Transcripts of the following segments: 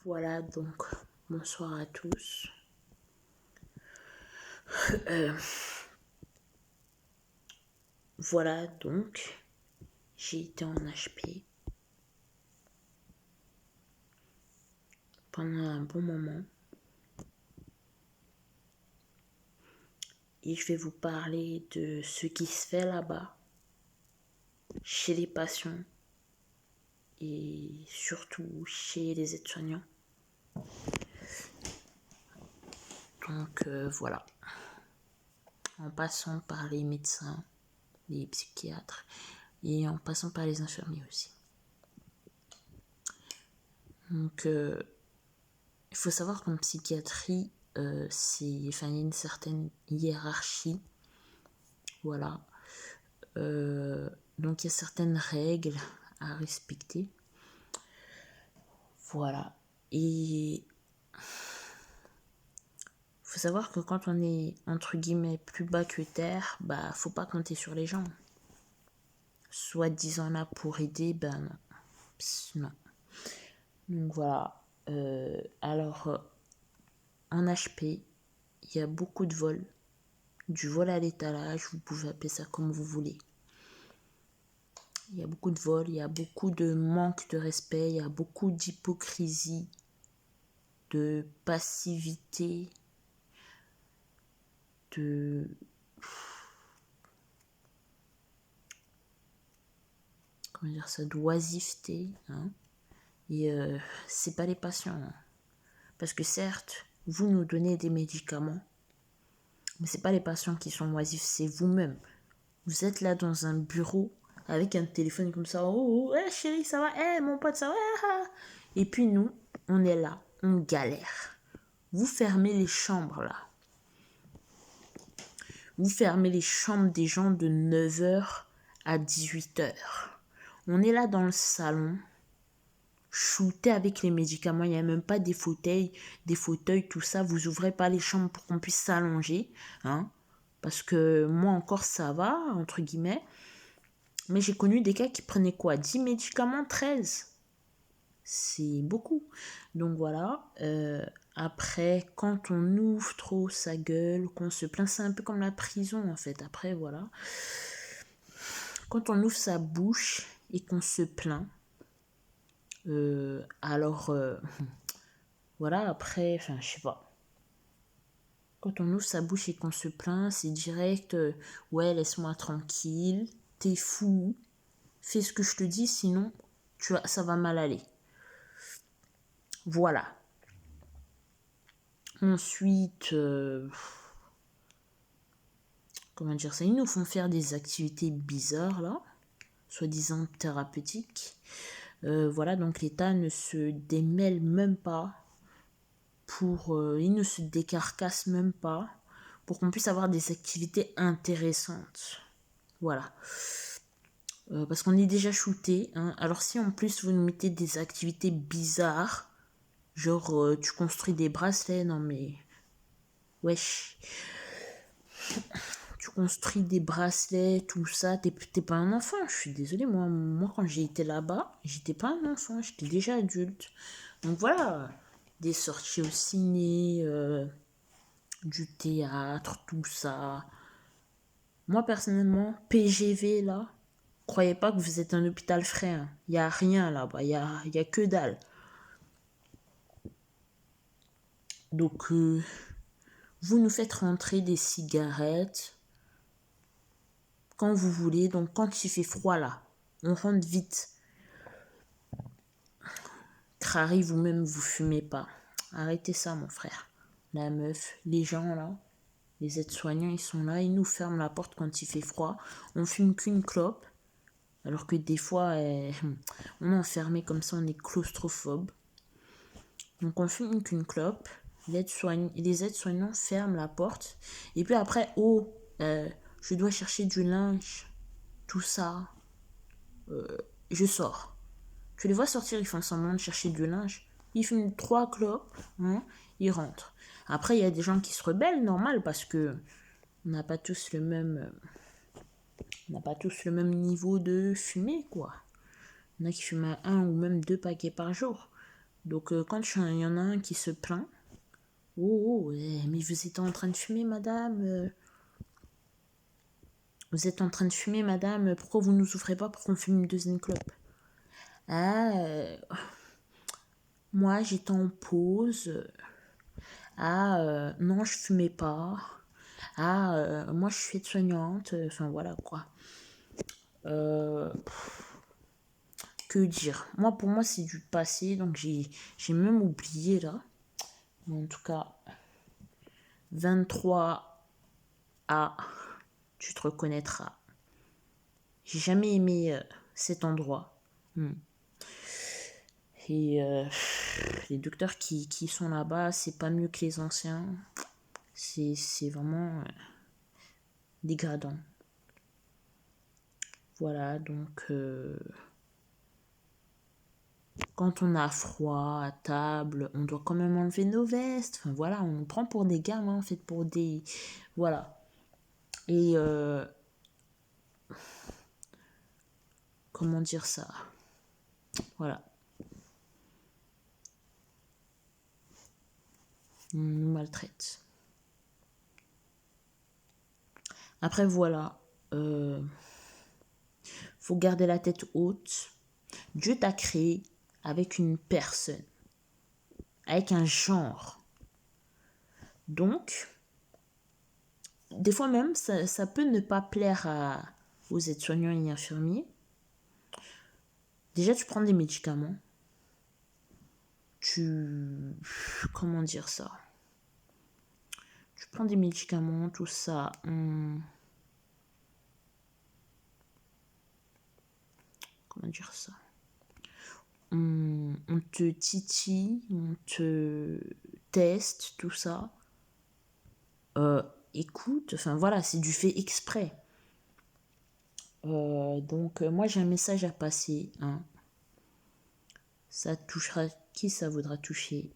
Voilà, donc, bonsoir à tous. Voilà, donc, j'ai été en HP pendant un bon moment. Et je vais vous parler de ce qui se fait là-bas, chez les patients et surtout chez les aides-soignants. Donc, voilà. En passant par les médecins, les psychiatres et en passant par les infirmiers aussi. Donc, il faut savoir qu'en psychiatrie, il y a une certaine hiérarchie. Voilà. Donc, il y a certaines règles à respecter. Voilà. Et il faut savoir que quand on est, entre guillemets, plus bas que terre, faut pas compter sur les gens. Soi-disant là pour aider, non. Non. Donc, voilà. Alors, en HP, il y a beaucoup de vols. Du vol à l'étalage, vous pouvez appeler ça comme vous voulez. Il y a beaucoup de vols, il y a beaucoup de manque de respect, il y a beaucoup d'hypocrisie, de passivité, de... Comment dire ça, d'oisiveté. Et c'est pas les patients. Parce que certes, vous nous donnez des médicaments, mais c'est pas les patients qui sont oisifs, c'est vous-même. Vous êtes là dans un bureau avec un téléphone comme ça. Oh, hey, chérie, ça va? Hey, mon pote, ça va? Et puis nous, on est là, on galère. Vous fermez les chambres là. Vous fermez les chambres des gens de 9h à 18h. On est là dans le salon, shooté avec les médicaments. Il n'y a même pas des fauteuils, tout ça. Vous ouvrez pas les chambres pour qu'on puisse s'allonger. Parce que moi encore ça va, entre guillemets. Mais j'ai connu des cas qui prenaient quoi? 10 médicaments, 13. C'est beaucoup. Donc voilà. Après, quand on ouvre trop sa gueule, qu'on se plaint, c'est un peu comme la prison en fait. Après, voilà. Quand on ouvre sa bouche et qu'on se plaint, alors, voilà, après, je sais pas. Quand on ouvre sa bouche et qu'on se plaint, c'est direct, ouais, laisse-moi tranquille, t'es fou, fais ce que je te dis, sinon, ça va mal aller. Voilà. Ensuite, comment dire ça, ils nous font faire des activités bizarres, là, soi-disant thérapeutiques. Voilà, donc l'État ne se démêle même pas il ne se décarcasse même pas pour qu'on puisse avoir des activités intéressantes. Voilà. Parce qu'on est déjà shooté. Alors si en plus vous nous mettez des activités bizarres, genre tu construis des bracelets, non mais... Wesh. Tu construis des bracelets, tout ça, t'es pas un enfant. Je suis désolée, moi quand j'ai été là-bas, j'étais pas un enfant, j'étais déjà adulte. Donc voilà, des sorties au ciné, du théâtre, tout ça. Moi personnellement, PGV là, croyez pas que vous êtes un hôpital frais. Il y a rien là-bas, il y a que dalle. Donc vous nous faites rentrer des cigarettes quand vous voulez. Donc quand il fait froid là, on rentre vite. Crary, vous-même, vous fumez pas. Arrêtez ça, mon frère. La meuf, les gens là, les aides-soignants, ils sont là, ils nous ferment la porte quand il fait froid. On fume qu'une clope. Alors que des fois, on est enfermé comme ça, on est claustrophobe. Donc on fume qu'une clope. Les aides-soignants ferment la porte. Et puis après, je dois chercher du linge. Tout ça. Je sors. Tu les vois sortir, ils font semblant de chercher du linge. Ils fument 3 clopes, ils rentrent. Après, il y a des gens qui se rebellent, normal, parce que on n'a pas tous le même niveau de fumée, quoi. Il y en a qui fument 1 ou même 2 paquets par jour. Donc, quand il y en a un qui se plaint, oh, mais vous êtes en train de fumer, madame Vous êtes en train de fumer, madame, pourquoi vous ne nous offrez pas pour qu'on fume une deuxième clope? Ah, moi j'étais en pause. Ah, non, je fumais pas. Ah, moi je suis aide-soignante. Enfin voilà quoi. Euh, que dire? Moi, pour moi, c'est du passé, donc j'ai même oublié là. Mais en tout cas, 23A, tu te reconnaîtras. J'ai jamais aimé cet endroit. Et les docteurs qui sont là-bas, c'est pas mieux que les anciens. C'est vraiment dégradant. Voilà, donc quand on a froid à table, on doit quand même enlever nos vestes. Enfin voilà, on nous prend pour des gamins, en fait, pour des... Voilà. Et comment dire ça? Voilà. On nous maltraite. Après, voilà. Faut garder la tête haute. Dieu t'a créé avec une personne, avec un genre. Donc, des fois même, ça peut ne pas plaire aux aides-soignants et infirmiers. Déjà, tu prends des médicaments. Comment dire ça? Tu prends des médicaments, tout ça. Comment dire ça? On te titille, on te teste, tout ça. Écoute, enfin voilà, c'est du fait exprès. Donc, moi, j'ai un message à passer. Hein. Ça touchera qui ça voudra toucher.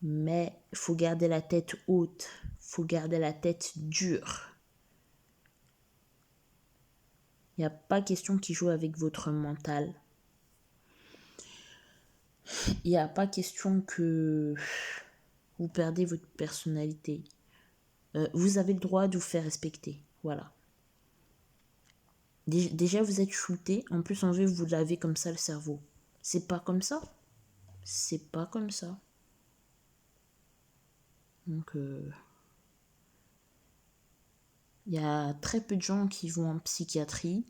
Mais il faut garder la tête haute. Faut garder la tête dure. Il n'y a pas question qui joue avec votre mental. Il n'y a pas question que vous perdez votre personnalité. Vous avez le droit de vous faire respecter. Voilà. Déjà, vous êtes shooté. En plus, on veut vous laver comme ça le cerveau. C'est pas comme ça. C'est pas comme ça. Donc, il y a très peu de gens qui vont en psychiatrie.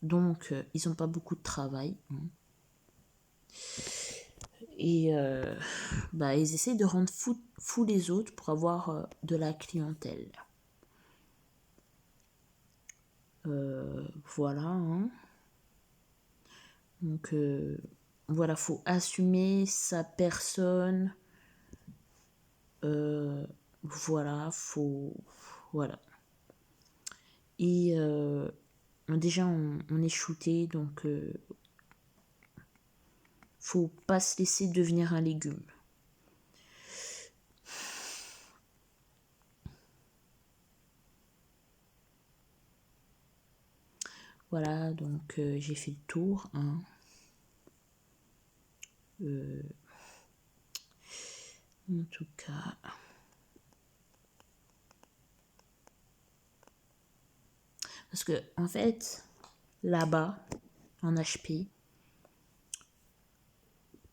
Donc, ils n'ont pas beaucoup de travail. Hein. Et ils essaient de rendre fous les autres pour avoir de la clientèle. Voilà. Hein. Donc, voilà, faut assumer sa personne. Voilà, faut... Voilà. Et déjà, on est shooté, donc faut pas se laisser devenir un légume. Voilà, donc j'ai fait le tour. Hein. En tout cas... Parce que, en fait, là-bas, en HP,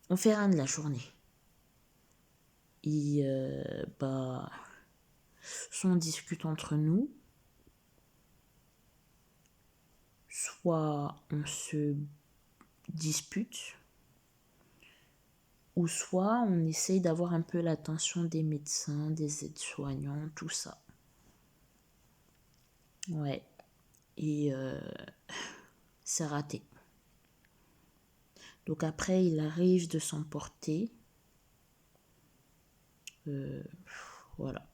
on fait rien de la journée. Et soit on discute entre nous, soit on se dispute, ou soit on essaye d'avoir un peu l'attention des médecins, des aides-soignants, tout ça. Ouais. Et c'est raté. Donc après, il arrive de s'emporter. Voilà.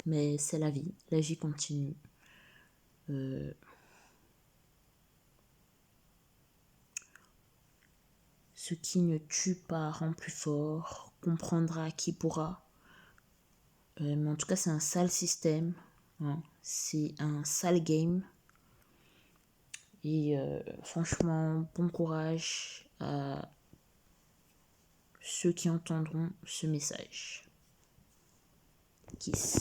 Mais c'est la vie continue. Ce qui ne tue pas rend plus fort, comprendra qui pourra. Mais en tout cas, c'est un sale système. Hein. C'est un sale game. Et franchement, bon courage à ceux qui entendront ce message. Kiss.